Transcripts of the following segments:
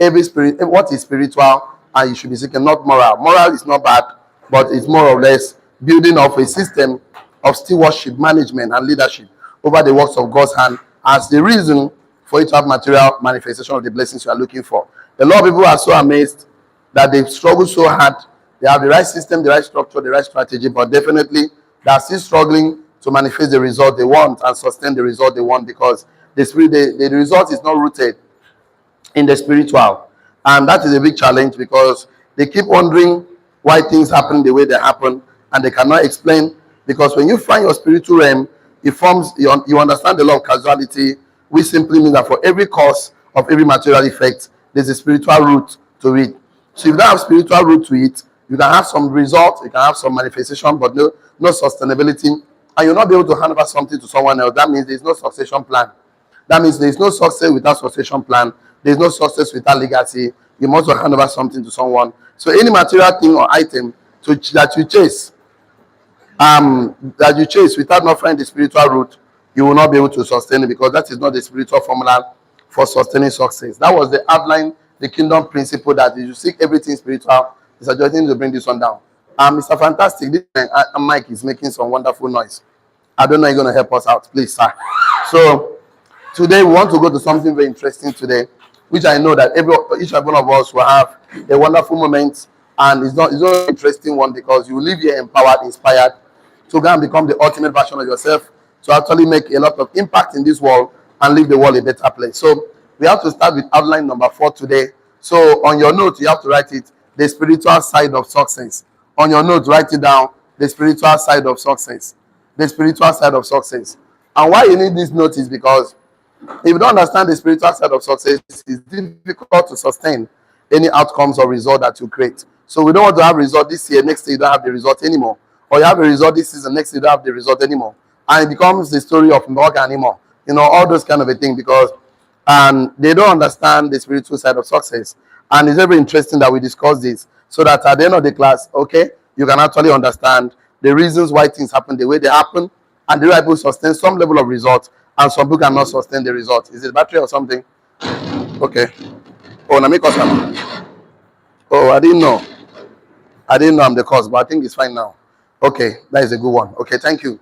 every spirit, what is spiritual, and you should be seeking, not moral. Moral is not bad, but it's more or less building of a system of stewardship, management, and leadership over the works of God's hand as the reason for you to have material manifestation of the blessings you are looking for. A lot of people are so amazed that they've struggled so hard. They have the right system, the right structure, the right strategy, but definitely they are still struggling to manifest the result they want and sustain the result they want, because the result is not rooted in the spiritual. And that is a big challenge, because they keep wondering why things happen the way they happen, and they cannot explain. Because when you find your spiritual realm, it forms, you understand the law of causality, which simply means that for every cause of every material effect, there's a spiritual root to it. So if you don't have spiritual root to it, you can have some result, you can have some manifestation, but no sustainability, and you'll not be able to hand over something to someone else. That means there's no succession plan. That means there's no success without succession plan. There's no success without legacy. You must hand over something to someone. So any material thing or item that you chase without not finding the spiritual root, you will not be able to sustain it, because that is not the spiritual formula for sustaining success. That was the outline, the kingdom principle, that you seek everything spiritual. Mr. Jordan, to bring this one down. Mr. Fantastic, this Mike is making some wonderful noise. I don't know if you're going to help us out, please, sir. So today we want to go to something very interesting today, which I know that each one of us will have a wonderful moment, and it's not an interesting one, because you will leave here empowered, inspired to go and become the ultimate version of yourself, to actually make a lot of impact in this world and leave the world a better place. So we have to start with outline number 4 today. So on your note, you have to write it, the spiritual side of success. On your note, write it down, the spiritual side of success. The spiritual side of success. And why you need this note is because if you don't understand the spiritual side of success, it's difficult to sustain any outcomes or result that you create. So we don't want to have result this year, next year you don't have the result anymore. Or you have a result this season, next year you don't have the result anymore. And it becomes the story of Morgan anymore. You know, all those kind of a thing, because they don't understand the spiritual side of success. And it's very interesting that we discuss this, so that at the end of the class, okay, you can actually understand the reasons why things happen the way they happen, and the way people sustain some level of result, and some people cannot sustain the result. Is it battery or something? Okay. Oh, let me cause them. Oh, I didn't know I'm the cause, but I think it's fine now. Okay, that is a good one. Okay, thank you.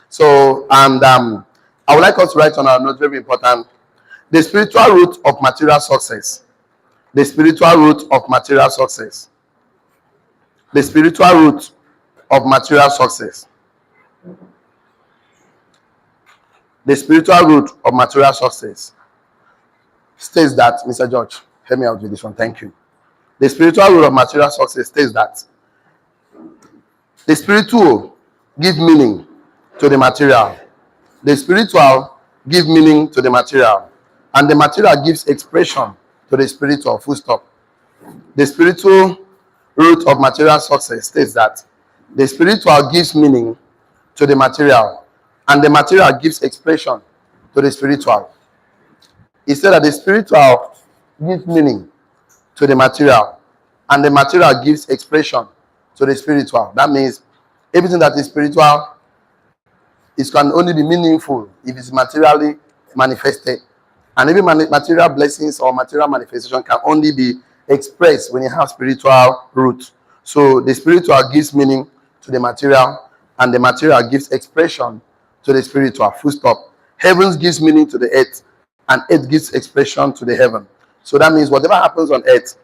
So, and I would like us to write on our note, very important, the spiritual root of material success. The spiritual root of material success. The spiritual root of material success. The spiritual root of material success states that, Mr. George, help me out with this one. Thank you. The spiritual root of material success states that the spiritual give meaning to the material. The spiritual give meaning to the material, and the material gives expression to the spiritual. Full stop. The spiritual root of material success states that the spiritual gives meaning to the material, and the material gives expression to the spiritual. He said that the spiritual gives meaning to the material, and the material gives expression to the spiritual. That means everything that is spiritual can only be meaningful if it's materially manifested. And every material blessings or material manifestation can only be expressed when you have spiritual root. So the spiritual gives meaning to the material, and the material gives expression to the spiritual. Full stop. Heavens gives meaning to the earth, and earth gives expression to the heaven. So that means whatever happens on earth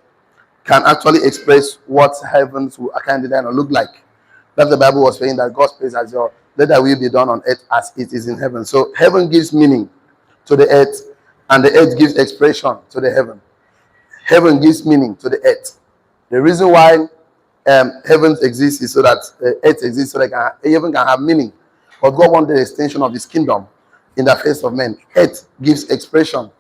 can actually express what heavens will kind of look like. That the Bible was saying that God's praise as your, let that will be done on earth as it is in heaven. So heaven gives meaning to the earth, and the earth gives expression to the heaven. Heaven gives meaning to the earth. The reason why heavens exist is so that earth exists, so that heaven can have meaning. But God wanted the extension of his kingdom in the face of men. Earth gives expression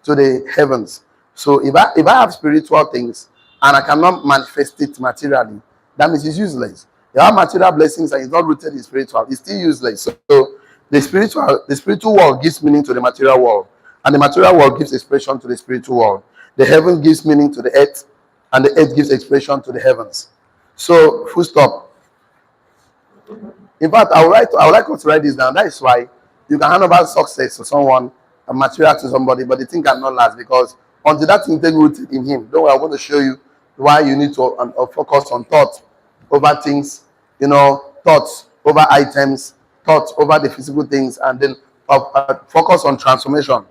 to the heavens. So if I have spiritual things and I cannot manifest it materially, that means it's useless. If I have material blessings and it's not rooted in spiritual, it's still useless. So the spiritual world gives meaning to the material world, and the material world gives expression to the spiritual world. The heaven gives meaning to the earth, and the earth gives expression to the heavens. So full stop. In fact, I would like us to write this down. That is why you can hand over success to someone, a material to somebody, but the thing cannot last, because until that thing take root in him. Don't worry, I want to show you why you need to focus on thought over things, thoughts over items, thoughts over the physical things, and then focus on transformation.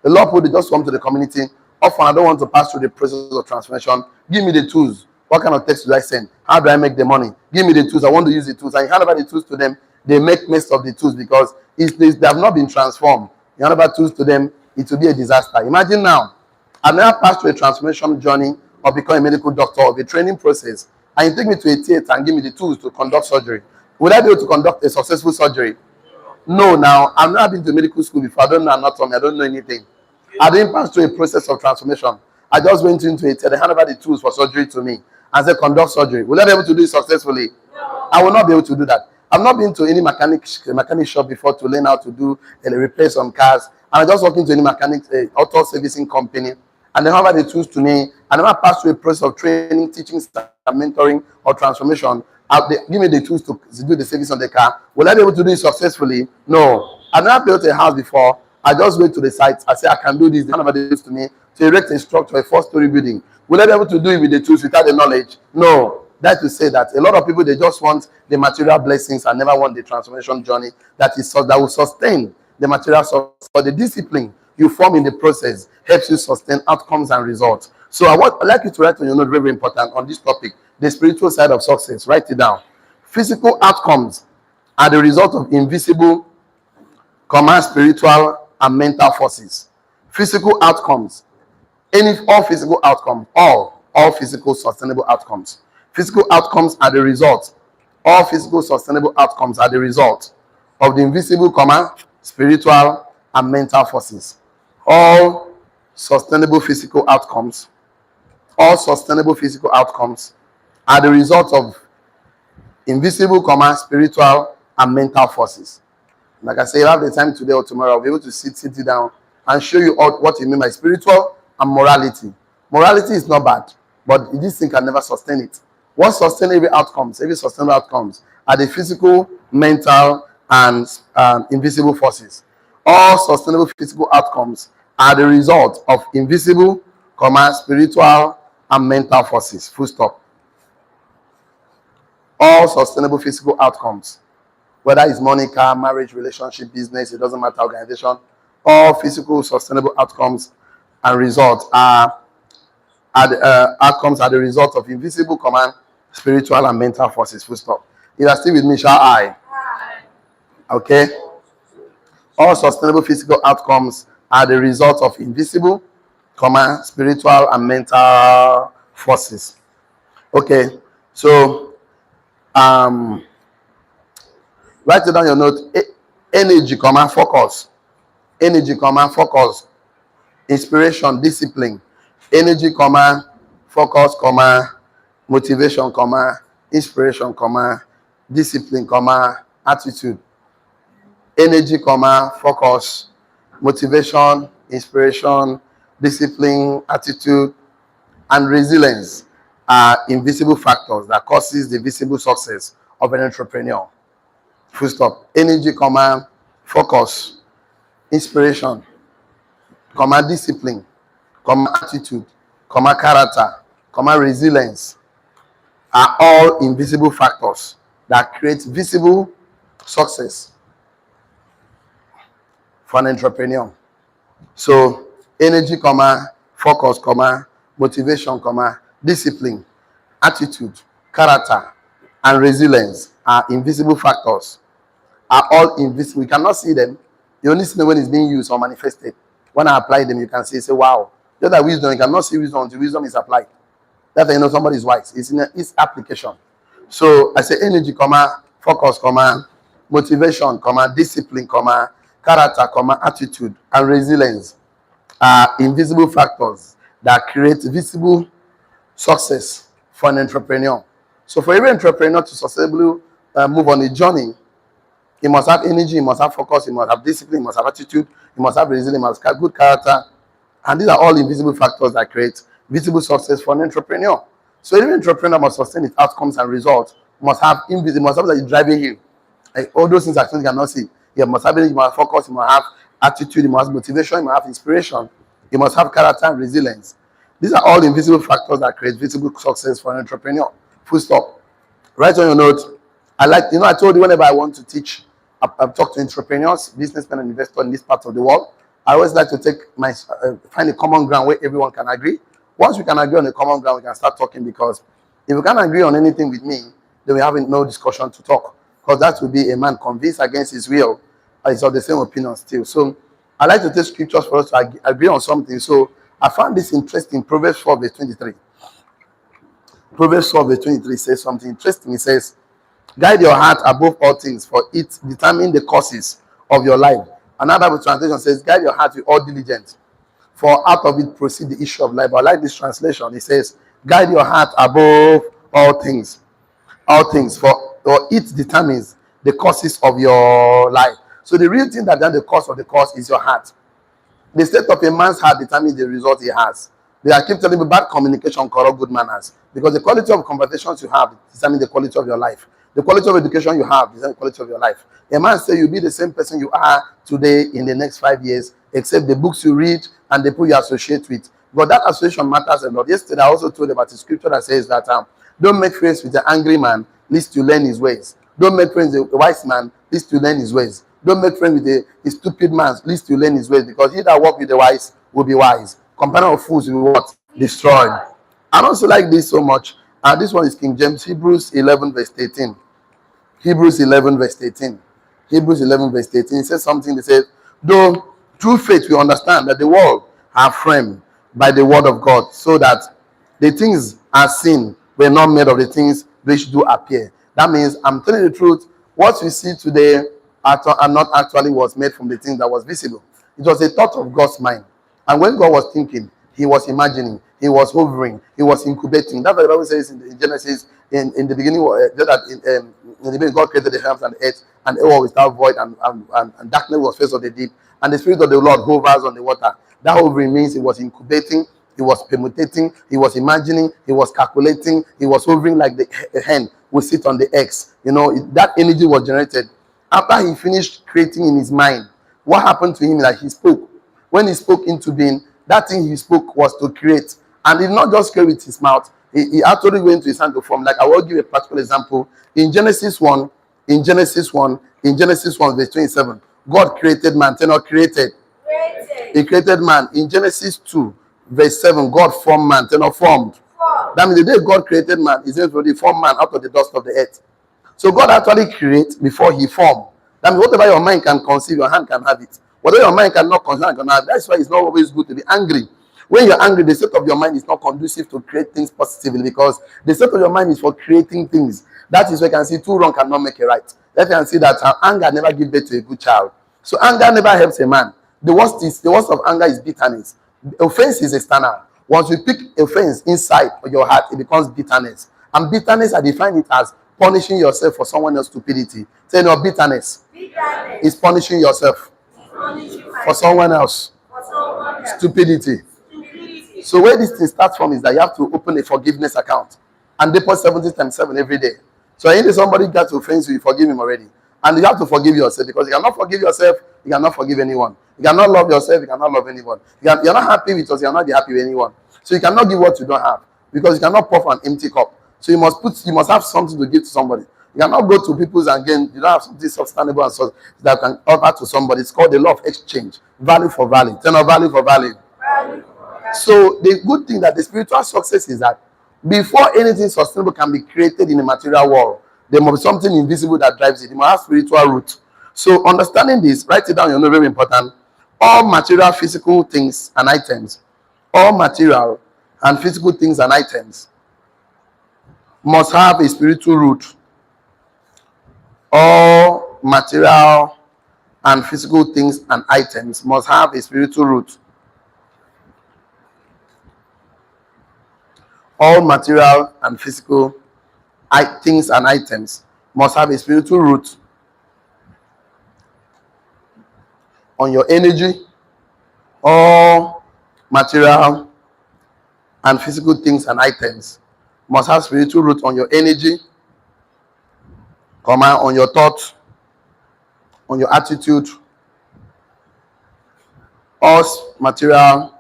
A lot of people, they just come to the community. Often, I don't want to pass through the process of transformation. Give me the tools. What kind of text do I send? How do I make the money? Give me the tools. I want to use the tools. And you hand over the tools to them, they make mess of the tools because they have not been transformed. You hand over tools to them, it will be a disaster. Imagine now, I've never passed through a transformation journey or become a medical doctor of a training process, and you take me to a theater and give me the tools to conduct surgery. Would I be able to conduct a successful surgery? No. Now, I've never been to medical school before. I don't know anatomy. I don't know anything. I didn't pass through a process of transformation. I just went into it. They handed over the tools for surgery to me and said, conduct surgery. Will I be able to do it successfully? No. I will not be able to do that. I've not been to any mechanic shop before to learn how to do repair some cars. And I just walked into any mechanic auto servicing company, and they hand over the tools to me. I never passed through a process of training, teaching, mentoring, or transformation. Give me the tools to do the service on the car. Will I be able to do it successfully? No. I've never built a house before. I just went to the site. I said, I can do this. They hand over the tools to me to erect a structure, a 4-story building. Will I be able to do it with the tools without the knowledge? No. That to say that a lot of people, they just want the material blessings and never want the transformation journey that will sustain the material source. But the discipline you form in the process helps you sustain outcomes and results. So I'd like you to write on your note, very, very important, on this topic, the spiritual side of success. Write it down. Physical outcomes are the result of invisible, spiritual, and mental forces. Physical outcomes, all physical outcomes, all physical sustainable outcomes. Physical outcomes are the result. All physical sustainable outcomes are the result of the invisible, spiritual, and mental forces. All sustainable physical outcomes are the result of invisible, spiritual, and mental forces. Like I say, you have the time today or tomorrow, I'll be able to sit you down and show you what you mean by spiritual and morality. Morality is not bad, but this thing can never sustain it. What sustains every sustainable outcomes are the physical, mental, and invisible forces. All sustainable physical outcomes are the result of invisible, spiritual, and mental forces. Full stop. All sustainable physical outcomes, whether it's money, car, marriage, relationship, business, it doesn't matter, organization, all physical sustainable outcomes and results are the result of invisible, spiritual, and mental forces. Full stop. You are still with me, shall I? Okay. All sustainable physical outcomes are the result of invisible, spiritual, and mental forces. Okay. So, write it down your note. Energy, focus. Energy, focus. Inspiration, discipline. Energy, focus, motivation, inspiration, discipline, attitude. Energy, focus, motivation, inspiration, discipline, attitude, and resilience are invisible factors that causes the visible success of an entrepreneur. Full stop. Energy, focus, inspiration, discipline, attitude, character, resilience are all invisible factors that create visible success for an entrepreneur. So energy, focus, motivation, discipline, attitude, character, and resilience are invisible factors. Are all invisible. We cannot see them. You only see them when it's being used or manifested. When I apply them, you can say, wow. Just like wisdom, you cannot see wisdom until wisdom is applied. That's how you know somebody is wise. It's in its application. So I say energy, focus, motivation, discipline, character, attitude, and resilience are invisible factors that create visible success for an entrepreneur. So for every entrepreneur to successfully move on a journey, he must have energy, he must have focus, he must have discipline, he must have attitude, he must have resilience, he must have good character. And these are all invisible factors that create visible success for an entrepreneur. So every entrepreneur must sustain its outcomes and results, must have invisible, must have that driving him. Like all those things actually cannot see. He must have energy, he must have focus, he must have attitude, he must have motivation, he must have inspiration, You must have character and resilience. These are all invisible factors that create visible success for an entrepreneur. Full stop. Write on your note. I told you whenever I want to teach, I've talked to entrepreneurs, businessmen, and investors in this part of the world. I always like to find a common ground where everyone can agree. Once we can agree on a common ground, we can start talking, because if we can't agree on anything with me, then we have no discussion to talk. Because that would be a man convinced against his will, is of the same opinion still. So I like to take scriptures for us to agree on something. So I found this interesting. Proverbs 4 verse 23. Proverbs 4 verse 23 says something interesting. It says, guide your heart above all things, for it determines the courses of your life. Another Bible translation says, guide your heart with all diligence, for out of it proceed the issue of life. I like this translation. It says, guide your heart above all things. All things, for it determines the courses of your life. So the real thing that the cause of the course is your heart. The state of a man's heart determines the result he has. I keep telling you, bad communication corrupt good manners, because the quality of conversations you have determines the quality of your life. The quality of education you have determines the quality of your life. A man say you'll be the same person you are today in the next 5 years, except the books you read and the people you associate with. But that association matters a lot. Yesterday I also told about a scripture that says that don't make friends with an angry man, lest you learn his ways. Don't make friends with a wise man, lest you learn his ways. Don't make friends with a stupid man, lest you learn his ways. Because he that walk with the wise will be wise. Companion of fools will be what? Destroyed. I also like this so much. This one is King James, Hebrews 11 verse 18. Hebrews 11 verse 18. Hebrews 11 verse 18. It says something. It says, though through faith we understand that the world are framed by the word of God, so that the things are seen were not made of the things which do appear. That means, I'm telling the truth, what we see today are not actually was made from the things that was visible. It was a thought of God's mind. And when God was thinking, he was imagining, he was hovering, he was incubating. That's what the Bible says in Genesis, in the beginning, in the beginning God created the heavens and the earth, and it was without void, and darkness was face of the deep, and the Spirit of the Lord hovers on the water. That hovering means he was incubating, he was permutating, he was imagining, he was calculating, he was hovering like the hen will sit on the eggs. That energy was generated. After he finished creating in his mind, what happened to him is that he spoke. When he spoke into being, that thing he spoke was to create. And he did not just create with his mouth. He actually went to his hand to form. Like, I will give a practical example. In Genesis 1 verse 27, God created man. Tell not created. He created man. In Genesis 2 verse 7, God formed man. Tell not formed. That means the day God created man, he said already formed man out of the dust of the earth. So God actually creates before he formed. That means whatever your mind can conceive, your hand can have it. Whatever your mind cannot conceive, you cannot have. That's why it's not always good to be angry. When you're angry, the state of your mind is not conducive to create things positively, because the state of your mind is for creating things. That is why you can see two wrong cannot make a right. Let you can see that anger never gives birth to a good child. So anger never helps a man. The worst of anger is bitterness. Offense is external. Once you pick offense inside of your heart, it becomes bitterness. And bitterness, I define it as punishing yourself for someone else's stupidity. Say no, bitterness is punishing yourself for someone else stupidity. So where this thing starts from is that you have to open a forgiveness account and deposit 70 times 7 every day. So if somebody got to offend you, forgive him already. And you have to forgive yourself, because you cannot forgive yourself, you cannot forgive anyone. You cannot love yourself, you cannot love anyone. You're not happy with us, you cannot be happy with anyone. So you cannot give what you don't have, because you cannot pour from an empty cup. So you must have something to give to somebody. You cannot go to people's and again, you don't have something sustainable and so that can offer to somebody. It's called the law of exchange. Value for value. Turn on value for value. So the good thing that the spiritual success is that before anything sustainable can be created in the material world, there must be something invisible that drives it. It must have spiritual root. So understanding this, write it down, very important. All material, physical things and items, all material and physical things and items must have a spiritual root. All material and physical things and items must have a spiritual root. All material and physical things and items must have a spiritual root on your energy. All material and physical things and items must have spiritual root on your energy, on your thoughts, on your attitude. All material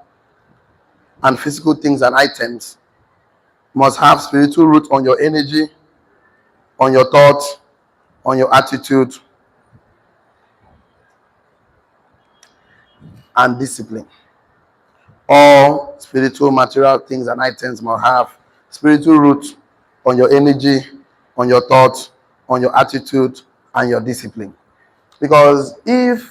and physical things and items must have spiritual root on your energy, on your thoughts, on your attitude, and discipline. All spiritual material things and items must have spiritual root on your energy, on your thoughts, on your attitude, and your discipline. Because if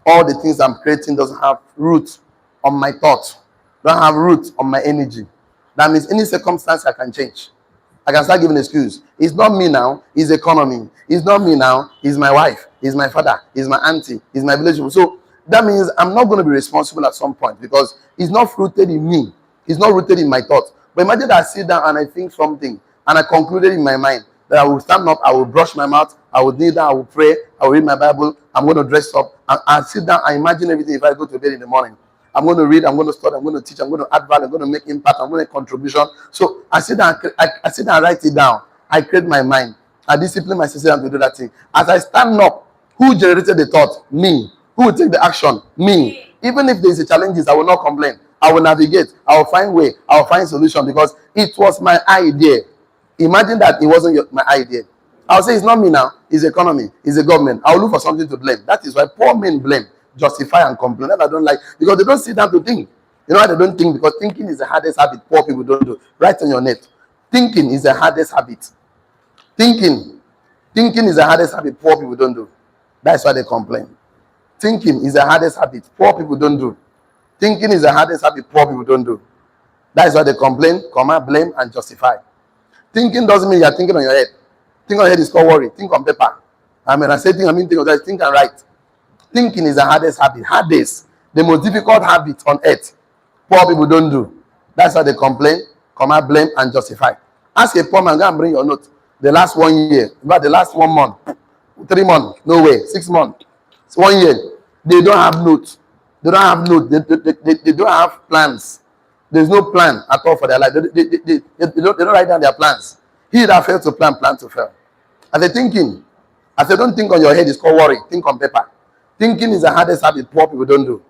all the things I'm creating doesn't have root on my thoughts, don't have root on my energy, that means any circumstance I can change. I can start giving excuse. It's not me now, it's economy. It's not me now, it's my wife, it's my father, it's my auntie, it's my village. So that means I'm not going to be responsible at some point because it's not rooted in me. It's not rooted in my thoughts. But imagine that I sit down and I think something and I concluded in my mind that I will stand up, I will brush my mouth, I will kneel down, I will pray, I will read my Bible, I'm going to dress up, and I sit down and imagine everything if I go to bed in the morning. I'm going to read, I'm going to study, I'm going to teach, I'm going to add value, I'm going to make impact, I'm going to make contribution. So I sit down, I sit down and write it down. I create my mind. I discipline my system to do that thing. As I stand up, who generated the thought? Me. Who will take the action? Me. Even if there is a challenges, I will not complain. I will navigate. I will find way. I will find solution because it was my idea. Imagine that it wasn't my idea. I'll say it's not me now. It's the economy. It's the government. I'll look for something to blame. That is why poor men blame, justify, and complain. That I don't like because they don't sit down to think. You know why they don't think? Because thinking is the hardest habit poor people don't do. Write on your net. Thinking is the hardest habit. Thinking is the hardest habit poor people don't do. That's why they complain. Thinking is the hardest habit poor people don't do. Thinking is the hardest habit poor people don't do. That's why they complain, blame, and justify. Thinking doesn't mean you're thinking on your head. Think on your head is called worry. Think on paper. I mean, I say think, I mean think of that. Think and write. Thinking is the hardest habit. Hardest. The most difficult habit on earth. Poor people don't do. That's why they complain, blame, and justify. Ask a poor man, go and bring your note. The last 1 year, about the last 1 month, 3 months, no way, 6 months, it's 1 year. They don't have notes. They don't have notes. They don't have plans. There's no plan at all for their life. They don't write down their plans. He that fails to plan to fail. As a thinking, as they don't think on your head, it's called worry. Think on paper. Thinking is the hardest habit poor people don't do.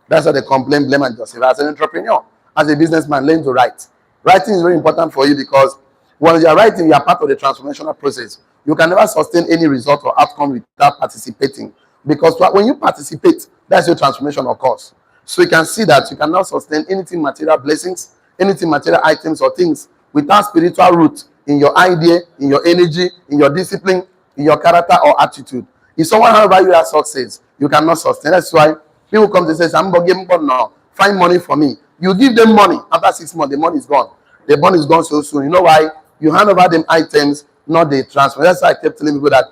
That's why they complain, blame, and justify. As an entrepreneur, as a businessman, learn to write. Writing is very important for you because when you are writing, you are part of the transformational process. You can never sustain any result or outcome without participating. Because when you participate, that's your transformation occurs. So you can see that you cannot sustain anything material blessings, anything material items or things without spiritual root in your idea, in your energy, in your discipline, in your character or attitude. If someone has about you as success, you cannot sustain. That's why people come to say, I'm going to give them now. Find money for me. You give them money. After 6 months, the money is gone. The money is gone so soon. You know why? You hand over them items, not the transfer. That's why I kept telling people that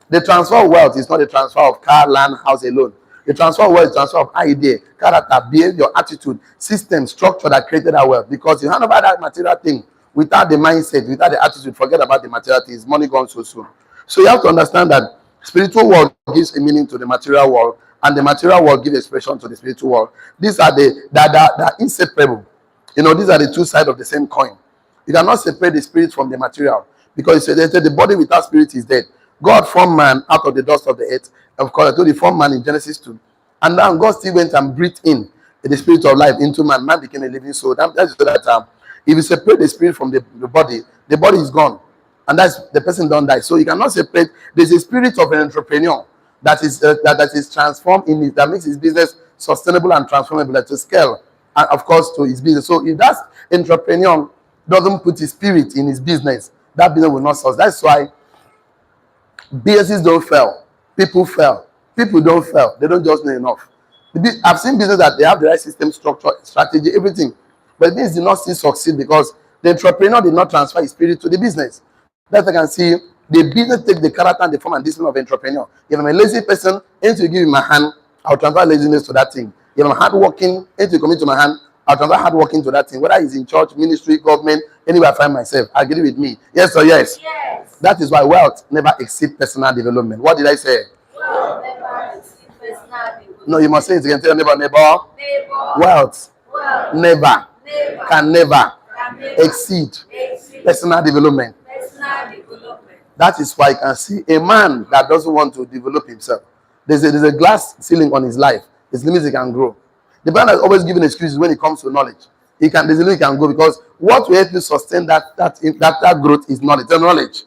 the transfer of wealth is not the transfer of car, land, house alone. The transfer of wealth is transfer of idea, character, behavior, attitude, system, structure that created that wealth. Because you hand over that material thing without the mindset, without the attitude, forget about the material things. Money gone so soon. So you have to understand that spiritual world gives a meaning to the material world, and the material world gives expression to the spiritual world. These are the inseparable. You know, these are the two sides of the same coin. You cannot separate the spirit from the material because the body without spirit is dead. God formed man out of the dust of the earth. Of course, I told you, formed man in Genesis 2. And then God still went and breathed in the spirit of life into man. Man became a living soul. That's so that if you separate the spirit from the body is gone. And that's the person don't die. So you cannot separate. There's a spirit of an entrepreneur that is transformed in it, that makes his business sustainable and transformable to scale, and of course to his business. So if that entrepreneur doesn't put his spirit in his business, that business will not succeed. That's why businesses don't fail. People fail. People don't fail. They don't just know enough. I've seen businesses that they have the right system, structure, strategy, everything, but the business did not still succeed because the entrepreneur did not transfer his spirit to the business. That I can see the business take the character and the form and discipline of entrepreneur. If I'm a lazy person, and to give me my hand, I'll transfer laziness to that thing. If I'm hardworking, and to commit to my hand, I'll transfer hardworking to that thing. Whether it's in church, ministry, government, anywhere I find myself, agree with me. Yes or yes? Yes. That is why wealth never exceeds personal development. What did I say? Wealth never exceeds personal development. No, you must say it again. Tell your neighbor. Wealth never can never exceed personal development. That is why you can see a man that doesn't want to develop himself. There's a glass ceiling on his life. His limits he can grow. The man has always given excuses when it comes to knowledge. There's a limit you can go, because what will help you sustain that growth is knowledge. Knowledge.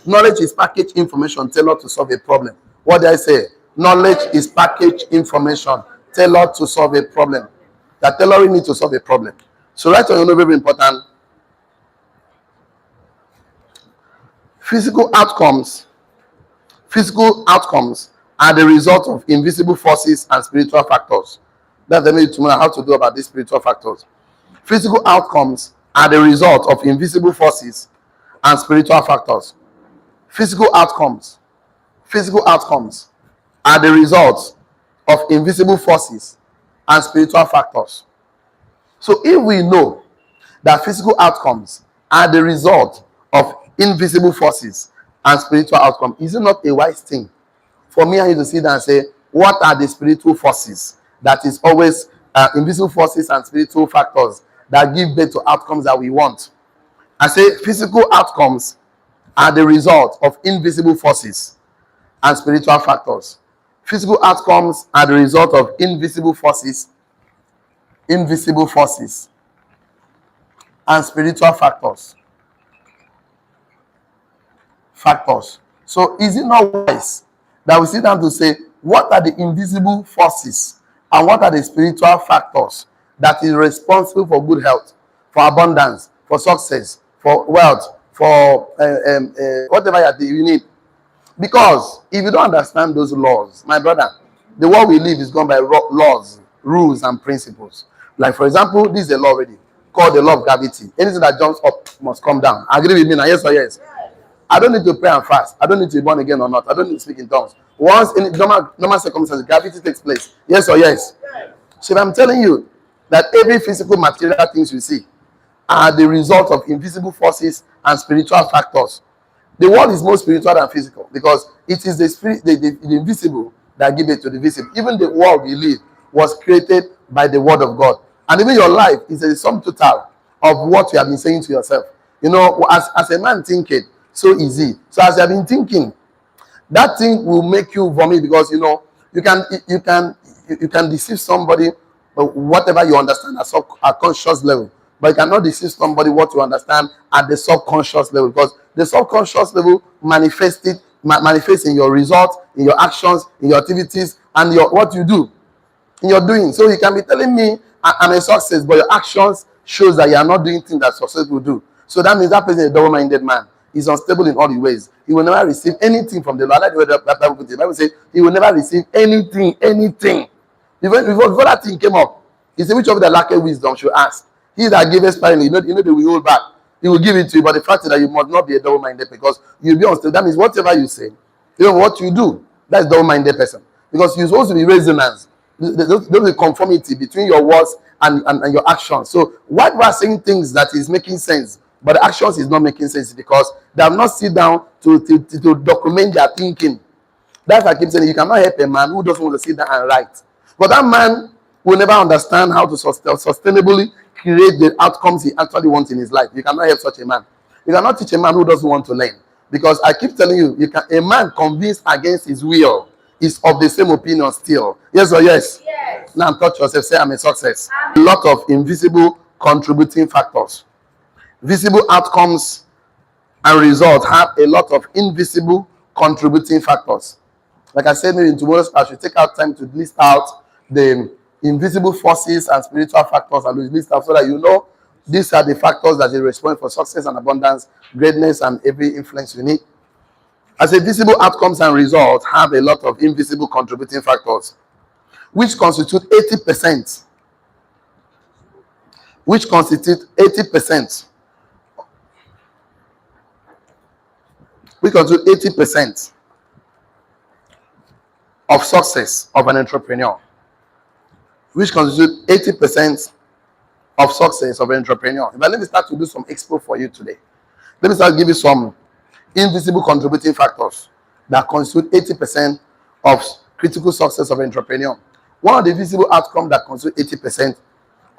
Knowledge is packaged information tailored to solve a problem. What did I say? Knowledge is packaged information tailored to solve a problem. That tailoring need to solve a problem. So right on, very important. Physical outcomes are the result of invisible forces and spiritual factors. That's the way tomorrow how to do about these spiritual factors. Physical outcomes are the result of invisible forces and spiritual factors. Physical outcomes are the result of invisible forces and spiritual factors. So if we know that physical outcomes are the result of invisible forces and spiritual outcomes, is it not a wise thing for me and you to sit down and say, what are the spiritual forces? That is always invisible forces and spiritual factors that give birth to outcomes that we want. I say physical outcomes are the result of invisible forces and spiritual factors. Physical outcomes are the result of invisible forces and spiritual factors. So is it not wise that we sit down to say, what are the invisible forces and what are the spiritual factors that is responsible for good health, for abundance, for success, for wealth, for whatever you need? Because if you don't understand those laws, my brother, the world we live is gone by laws, rules, and principles. Like, for example, this is a law already called the law of gravity. Anything that jumps up must come down. Agree with me now? Yes or yes? I don't need to pray and fast. I don't need to be born again or not. I don't need to speak in tongues. Once in normal circumstances, gravity takes place. Yes or yes? So if I'm telling you that every physical material things you see are the result of invisible forces and spiritual factors, the world is more spiritual than physical, because it is the spirit, the invisible, that give it to the visible. Even the world we live was created by the word of God. And even your life is a sum total of what you have been saying to yourself. You know, as a man thinking, so easy. So as you have been thinking, that thing will make you vomit, because you know you can deceive somebody whatever you understand at a conscious level, but you cannot deceive somebody what you understand at the subconscious level, because the subconscious level manifests in your results, in your actions, in your activities, and what you do in your doing. So you can be telling me I'm a success, but your actions shows that you are not doing things that success will do. So that means that person is a double-minded man. He's unstable in all the ways. He will never receive anything from the Lord. I like the way that Bible puts it. The Bible says he will never receive anything. Before that thing came up, he said, which of the lacketh wisdom should ask? He that giveth sparingly, you know they will hold back. He will give it to you. But the fact is that you must not be a double-minded, because you'll be unstable. That means whatever you say, what you do, that's double-minded person. Because you're supposed to be resonance. There's a conformity between your words and your actions. So why we are saying things that is making sense, but the actions is not making sense, because they have not sit down to document their thinking. That's why I keep saying you cannot help a man who doesn't want to sit down and write. But that man will never understand how to sustainably create the outcomes he actually wants in his life. You cannot help such a man. You cannot teach a man who doesn't want to learn. Because I keep telling you, a man convinced against his will is of the same opinion still. Yes or yes? Yes. Now touch yourself, say I'm a success. A lot of invisible contributing factors. Visible outcomes and results have a lot of invisible contributing factors. Like I said, maybe in tomorrow's class, we take out time to list out the invisible forces and spiritual factors, and we list out so that you know these are the factors that are responsible for success and abundance, greatness, and every influence you need. As a visible outcomes and results have a lot of invisible contributing factors, which constitute 80%. Which constitute 80%. Which constitute 80% of success of an entrepreneur. Which constitute 80% of success of an entrepreneur. But let me start to do some expo for you today. Let me start to give you some invisible contributing factors that constitute 80% of critical success of an entrepreneur. One of the visible outcomes that constitute 80%,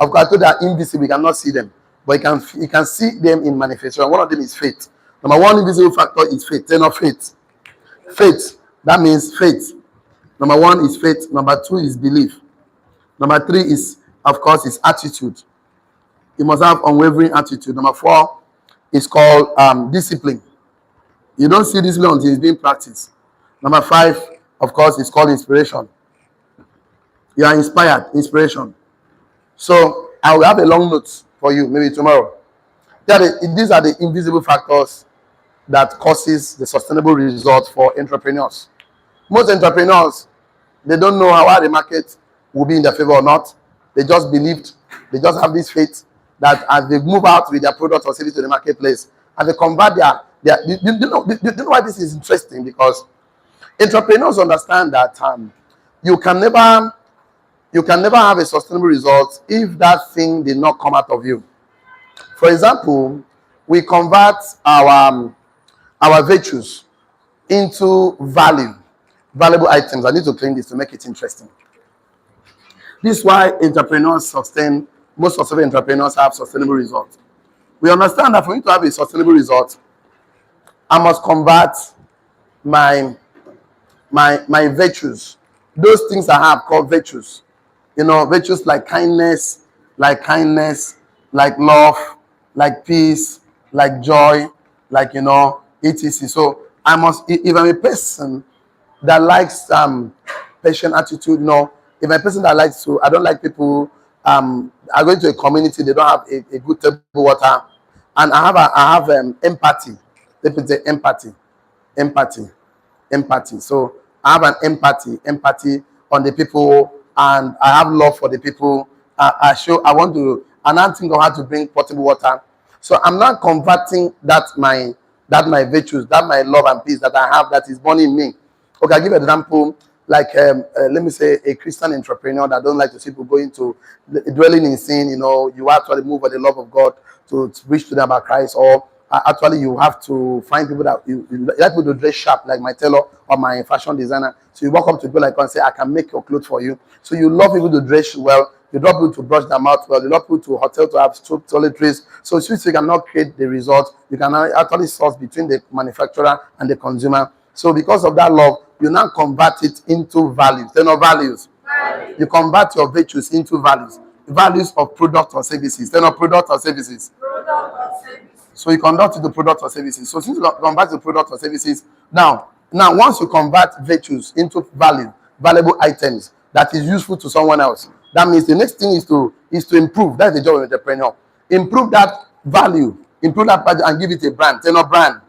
of course, I told you are invisible, you cannot see them, but you can see them in manifestation. One of them is faith. Number one invisible factor is faith. Say not faith. Faith. That means faith. Number one is faith. Number two is belief. Number three is, of course, is attitude. You must have unwavering attitude. Number 4 is called discipline. You don't see discipline until it's being practiced. Number 5, of course, is called inspiration. You are inspired, inspiration. So I will have a long note for you, maybe tomorrow. These are the invisible factors that causes the sustainable results for entrepreneurs. Most entrepreneurs, they don't know how the market will be in their favor or not. They just believed, they just have this faith that as they move out with their product or service to the marketplace, and they convert you know why this is interesting? Because entrepreneurs understand that you can never have a sustainable result if that thing did not come out of you. For example, we convert our virtues into valuable items. I need to clean this to make it interesting. This is why most successful entrepreneurs have sustainable results. We understand that for me to have a sustainable result, I must convert my virtues. Those things I have called virtues. Virtues like kindness, like love, like peace, like joy, like etc. So I must, if I'm a person that likes patient attitude, if I'm a person that likes to, I don't like people are going to a community, they don't have a good table water, and I have empathy. Let me say empathy. So I have an empathy on the people, and I have love for the people. I want to, and I'm thinking of how to bring potable water. So I'm not converting that my virtues, that my love and peace that I have, that is born in me. Okay, I'll give an example. Like let me say a Christian entrepreneur that don't like to see people going to dwelling in sin. You actually move for the love of God to reach to them about Christ, or actually you have to find people that you like people to dress sharp, like my tailor or my fashion designer. So you walk up to people like and say, I can make your clothes for you. So you love people to dress well, you love people to brush their mouth well, you love people to hotel to have toiletries. So since you cannot create the result, you can actually source between the manufacturer and the consumer. So because of that love, you now convert it into values. They're not values. You convert your virtues into values. Values of product or services. They're not product or services. So you convert it to product or services. So since you convert to product or services, now once you convert virtues into valuable items that is useful to someone else, that means the next thing is to improve. That's the job of an entrepreneur. Improve that value, and give it a brand. They're not brand.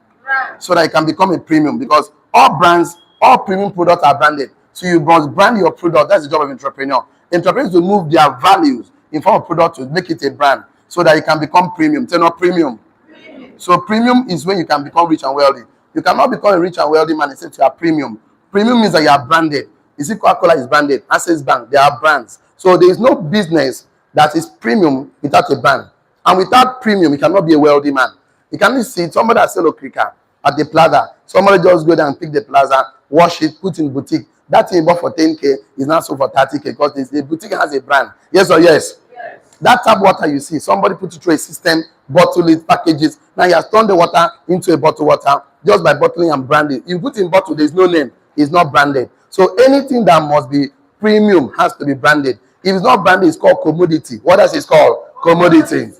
So that it can become a premium, because all premium products are branded. So you must brand your product. That's the job of entrepreneur. Entrepreneurs will move their values in form of product to make it a brand, so that it can become premium. They're not premium. So premium is when you can become rich and wealthy. You cannot become a rich and wealthy man except you are premium. Premium means that you are branded. You see, Coca-Cola is branded. Access Bank, they are brands. So there is no business that is premium without a brand. And without premium, you cannot be a wealthy man. You cannot see somebody that sells okrika at the plaza. Somebody just go there and pick the plaza, wash it, put in boutique. That thing bought for 10K is now sold for 30K because the boutique has a brand. Yes or yes? Yes. That tap water you see, somebody put it through a system, bottle it, package it. Now he has turned the water into a bottle water just by bottling and branding. You put in bottle, there's no name. It's not branded. So anything that must be premium has to be branded. If it's not branded, it's called commodity. What else is called? Commodity.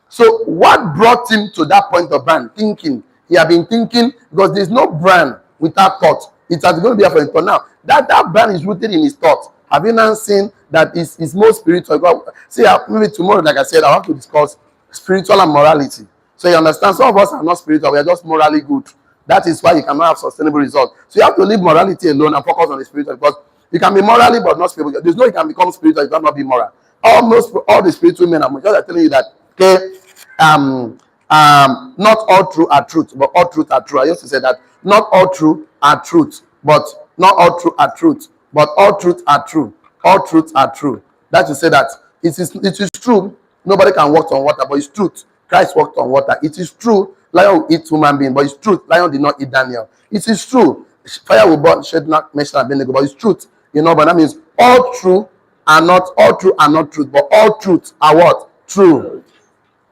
So what brought him to that point of brand? Thinking. He had been thinking, because there's no brand without thought. It has going to be for him. Now, that brand is rooted in his thought. Have you now seen that it's more spiritual? See, maybe tomorrow, like I said, I have to discuss spiritual and morality. So you understand, some of us are not spiritual, we are just morally good. That is why you cannot have sustainable results. So you have to leave morality alone and focus on the spiritual, because you can be morally but not spiritual. There's no you can become spiritual, you cannot be moral. All the spiritual men are telling you that, okay, not all truth are truth, but all truth are true. I used to say that not all truth are truth, but not all truth are truth, but all truth are true. All truth are true. That to say that it is true. Nobody can walk on water, but it's truth. Christ walked on water. It is true. Lion will eat human being, but it's truth. Lion did not eat Daniel. It is true. Fire will burn Shadrach, Meshach, and Abednego, but it's truth. But that means all truth are not truth, but all truths are what? True.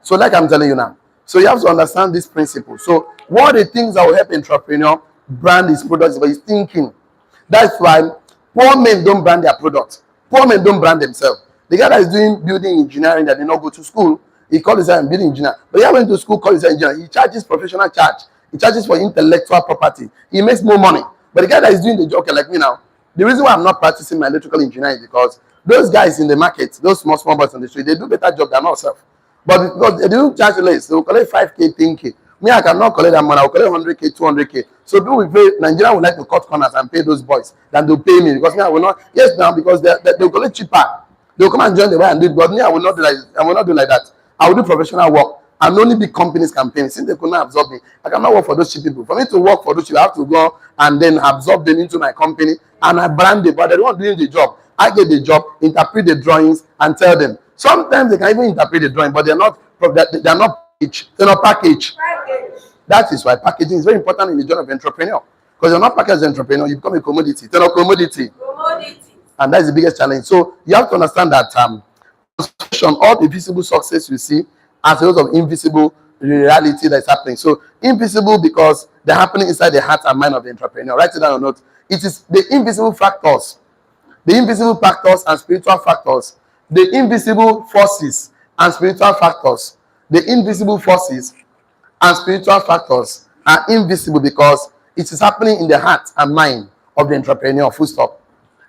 So like I'm telling you now. So you have to understand this principle. So one of the things that will help entrepreneur brand his products by his thinking. That's why poor men don't brand their products. Poor men don't brand themselves. The guy that is doing building engineering that did not go to school, He called himself a building engineer. But he went to school, called himself engineer. He charges professional charge. He charges for intellectual property. He makes more money. But the guy that is doing the job, okay, like me now, the reason why I'm not practicing my electrical engineering is because those guys in the market, those small boys on the street, they do better job than myself. But because they don't charge less, they will collect 5K, 10K. Me, I cannot collect that money. I will collect 100K, 200K. So people will pay, Nigeria would like to cut corners and pay those boys than to pay me, because me, I will not. Yes, now, because they will collect cheaper. They will come and join the way and do it. But me, I will not do like that. I will do professional work. And only big companies can pay me. Since they could not absorb me, I cannot work for those cheap people. For me to work for those cheap, I have to go and then absorb them into my company, and I brand them. But they don't do the job. I get the job, interpret the drawings, and tell them. Sometimes they can even interpret the drawing, but they're not packaged. They're not packaged. That is why packaging is very important in the job of entrepreneur. Because you're not packaged as an entrepreneur, you become a commodity. They're not commodity. And that's the biggest challenge. So you have to understand that all the visible success you see as a result of invisible reality that's happening. So invisible because they're happening inside the heart and mind of the entrepreneur. Write it down or not. It is the invisible factors, and spiritual factors, the invisible forces and spiritual factors. The invisible forces and spiritual factors are invisible because it is happening in the heart and mind of the entrepreneur. Full stop.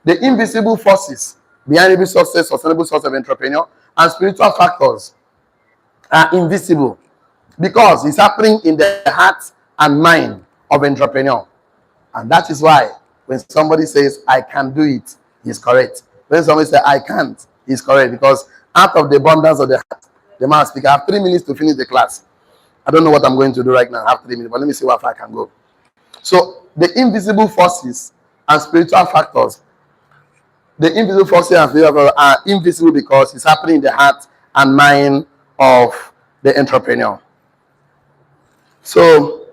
The invisible forces behind every success, sustainable source of entrepreneur, and spiritual factors are invisible because it's happening in the heart and mind of entrepreneur. And that is why when somebody says, I can do it, he's correct. When somebody says, I can't, he's correct. Because out of the abundance of the heart, the man speaks. I have 3 minutes to finish the class. I don't know what I'm going to do right now. I have 3 minutes, but let me see how far I can go. So the invisible forces and spiritual factors, the invisible forces and spiritual factors are invisible because it's happening in the heart and mind of the entrepreneur. So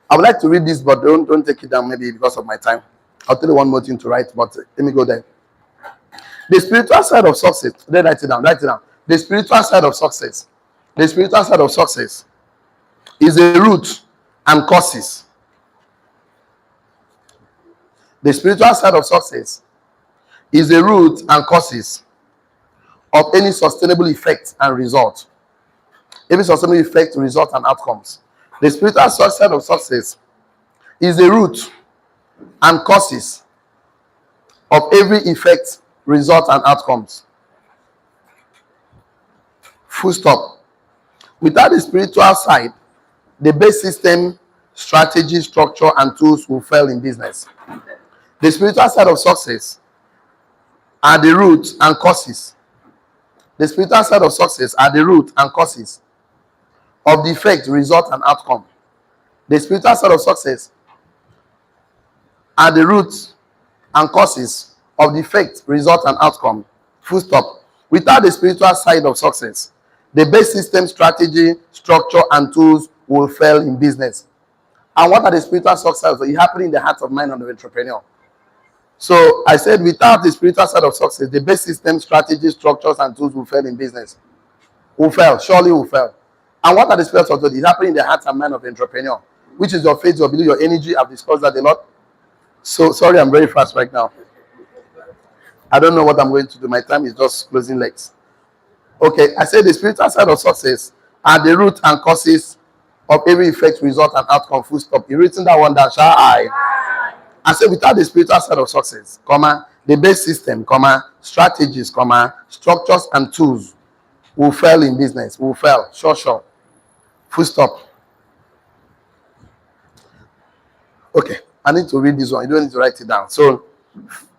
I would like to read this, but don't take it down maybe because of my time. I'll tell you one more thing to write, but let me go there. The spiritual side of success. Then write it down. The spiritual side of success. The spiritual side of success is a root and causes. The spiritual side of success is the root and causes of any sustainable effect and result. Every sustainable effect, result, and outcomes. The spiritual side of success is the root and causes of every effect, result, and outcomes. Full stop. Without the spiritual side, the base system, strategy, structure, and tools will fail in business. The spiritual side of success are the root and causes. The spiritual side of success are the root and causes of the effect, result, and outcome. The spiritual side of success are the roots and causes of the effect, result, and outcome. Full stop. Without the spiritual side of success, the base system, strategy, structure, and tools will fail in business. And what are the spiritual success? It happens in the heart of mind of the entrepreneur. So I said, without the spiritual side of success, the base system, strategy, structures, and tools will fail in business. Will fail, surely will fail. And what are the spiritual success? It happens in the heart and mind of the entrepreneur, which is your faith, your belief, your energy. I've discussed that a lot. So sorry, I'm very fast right now. I don't know what I'm going to do. My time is just closing legs. Okay, I said the spiritual side of success are the root and causes of every effect, result, and outcome. Full stop. You written that one down, shall I said without the spiritual side of success, the base system, strategies, structures, and tools will fail in business. Will fail. Sure. Full stop. Okay, I need to read this one. You don't need to write it down. So,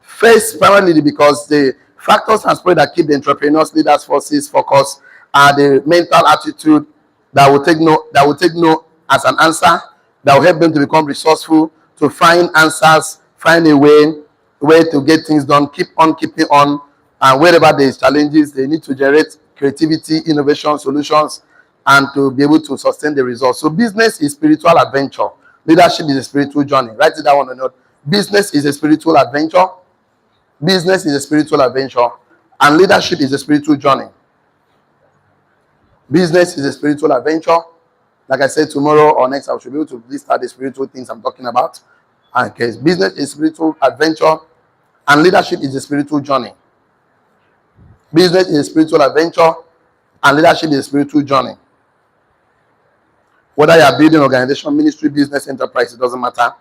first, primarily because the factors and spirit that keep the entrepreneurs, leaders, forces, focus are the mental attitude that will take no as an answer, that will help them to become resourceful, to find answers, find a way to get things done, keep on keeping on, and wherever there is challenges, they need to generate creativity, innovation, solutions, and to be able to sustain the results. So business is spiritual adventure. Leadership is a spiritual journey. Write it down on a note. Business is a spiritual adventure. Business is a spiritual adventure. And leadership is a spiritual journey. Business is a spiritual adventure. Like I said, tomorrow or next, I should be able to list out the spiritual things I'm talking about. Okay, business is spiritual adventure. And leadership is a spiritual journey. Business is a spiritual adventure, and leadership is a spiritual journey. Whether you are building organization, ministry, business, enterprise, it doesn't matter.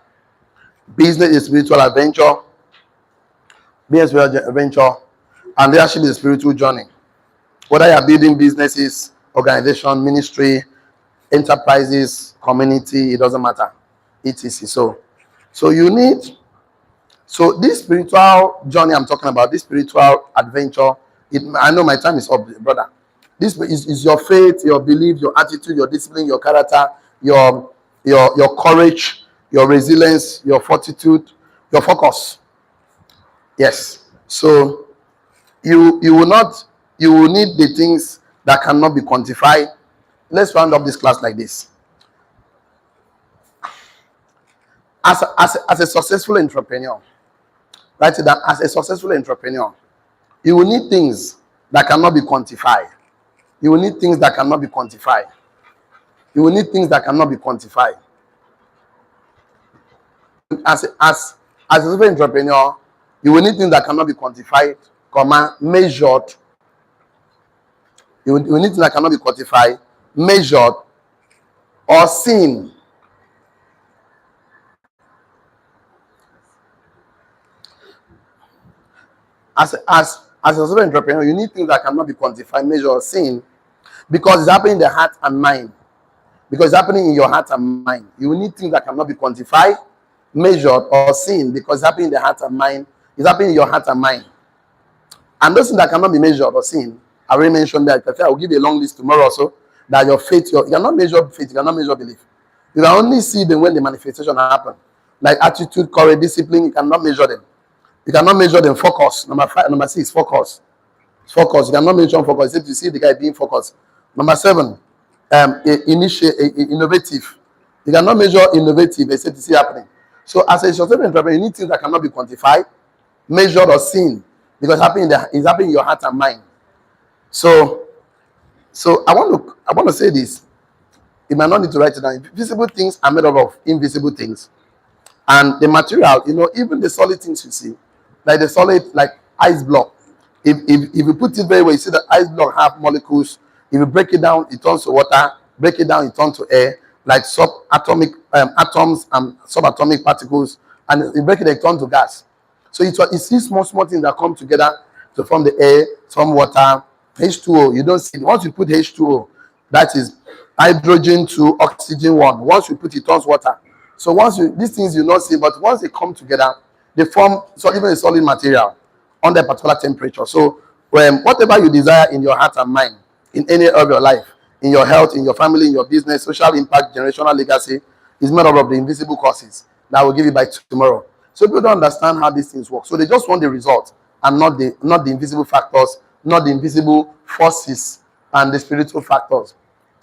Business is a spiritual adventure, and leadership is a spiritual journey. Whether you are building businesses, organization, ministry, enterprises, community, it doesn't matter. Etc. So you need, so this spiritual journey I'm talking about, this spiritual adventure, I know my time is up, brother. This is your faith, your belief, your attitude, your discipline, your character, your courage, your resilience, your fortitude, your focus. Yes. So you will need the things that cannot be quantified. Let's round up this class like this. As a successful entrepreneur, write it down. As a successful entrepreneur, you will need things that cannot be quantified. You will need things that cannot be quantified. You will need things that cannot be quantified. As a successful entrepreneur, you will need things that cannot be quantified, measured. You will need things that cannot be quantified, measured, or seen. As a successful entrepreneur, you need things that cannot be quantified, measured, or seen, because it's happening in the heart and mind. Because it's happening in your heart and mind. You need things that cannot be quantified, measured, or seen, because it's happening in the heart and mind. It's happening in your heart and mind. And those things that cannot be measured or seen, I already mentioned that. I will give you a long list tomorrow also. That your faith, you cannot measure faith, you cannot measure belief. You can only see them when the manifestation happen. Like attitude, courage, discipline, you cannot measure them. You cannot measure them. Focus. Number 6, focus. Focus. You cannot measure focus except you see the guy being focused. Number 7, innovative. You cannot measure innovative except you see happening. So as a successful entrepreneur, you need things that cannot be quantified, measured, or seen, because it's happening in your heart and mind. So I want to say this. You might not need to write it down. Visible things are made up of invisible things. And the material, even the solid things you see, like the solid, like ice block. If you put it very well, you see the ice block have molecules. If you break it down, it turns to water. Break it down, it turns to air, like subatomic atoms and subatomic particles. And you break it, it turns to gas. So it's these small things that come together to form the air, some water, H2O. You don't see it. Once you put H2O, that is hydrogen to oxygen 1. Once you put it, turns water. So these things you not see, but once they come together, they form even a solid material under a particular temperature. So whatever you desire in your heart and mind, in any area of your life, in your health, in your family, in your business, social impact, generational legacy, is made up of the invisible causes that I will give you by tomorrow. So people don't understand how these things work. So they just want the result and not the invisible factors, not the invisible forces and the spiritual factors.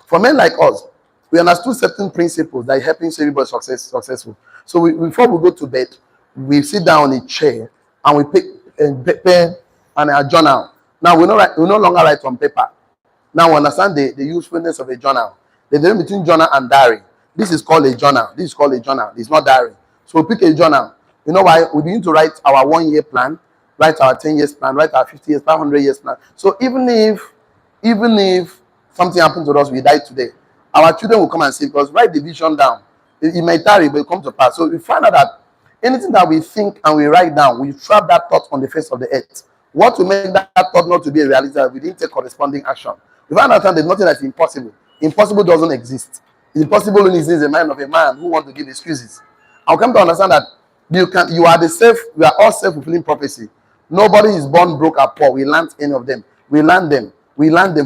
For men like us, we understood certain principles that are helping everybody successful. So before we go to bed, we sit down on a chair and we pick a pen and a journal. Now we no longer write on paper. Now we understand the usefulness of a journal. The difference between journal and diary. This is called a journal. This is called a journal. It's not diary. So we pick a journal. You know why? We begin to write our 1-year plan, write our 10 years plan, write our 50 years, 500 years plan. So even if something happens to us, we die today, our children will come and say, because write the vision down. It may tarry, but it comes to pass. So we find out that anything that we think and we write down, we trap that thought on the face of the earth. What will make that thought not to be a reality that we didn't take corresponding action? We find out that there's nothing that's impossible. Impossible doesn't exist. Impossible only exists in the mind of a man who wants to give excuses. I'll come to understand that we are all self-fulfilling prophecy. Nobody is born broke or poor. We learned any of them. We learn them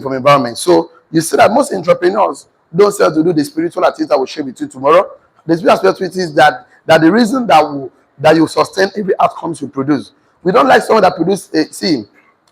from environment. So you see that most entrepreneurs don't sell to do the spiritual activities that will share with you tomorrow. The spiritual activities that the reason that you sustain every outcomes you produce. We don't like someone that produces. See,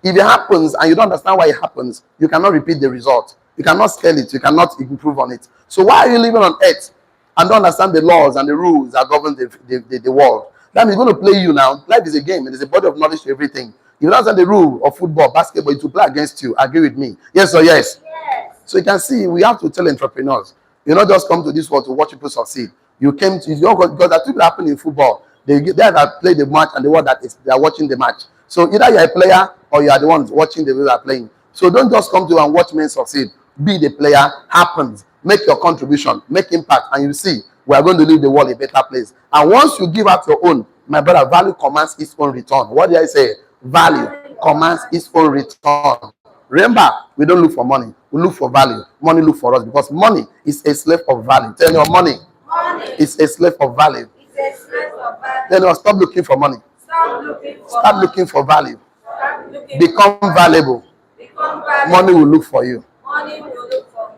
if it happens and you don't understand why it happens, you cannot repeat the result. You cannot scale it. You cannot improve on it. So why are you living on earth and don't understand the laws and the rules that govern the world? That means it's going to play you now. Life is a game. It is a body of knowledge to everything. If you don't understand the rule of football, basketball, it will play against you. Agree with me? Yes or yes? Yes. So you can see, we have to tell entrepreneurs, you not just come to this world to watch people succeed. You came to, because that thing happen in football. They that play the match and the one that they are watching the match. So either you're a player or you are the ones watching the way they are playing. So don't just come to and watch men succeed. Be the player. Happens. Make your contribution. Make impact. And you see, we are going to leave the world a better place. And once you give out your own, my brother, value commands its own return. What did I say? Value commands its own return. Remember, we don't look for money. We look for value. Money look for us because money is a slave of value. Tell your money is a slave of value. Then you stop looking for money. Start looking for value. Become valuable. Money will look for you.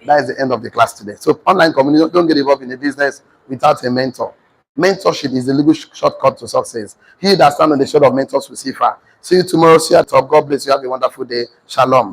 That is the end of the class today. So online community, don't get involved in a business without a mentor. Mentorship is the legal shortcut to success. He that stands on the shore of mentors will see far. See you tomorrow. See you at top. God bless you. Have a wonderful day. Shalom.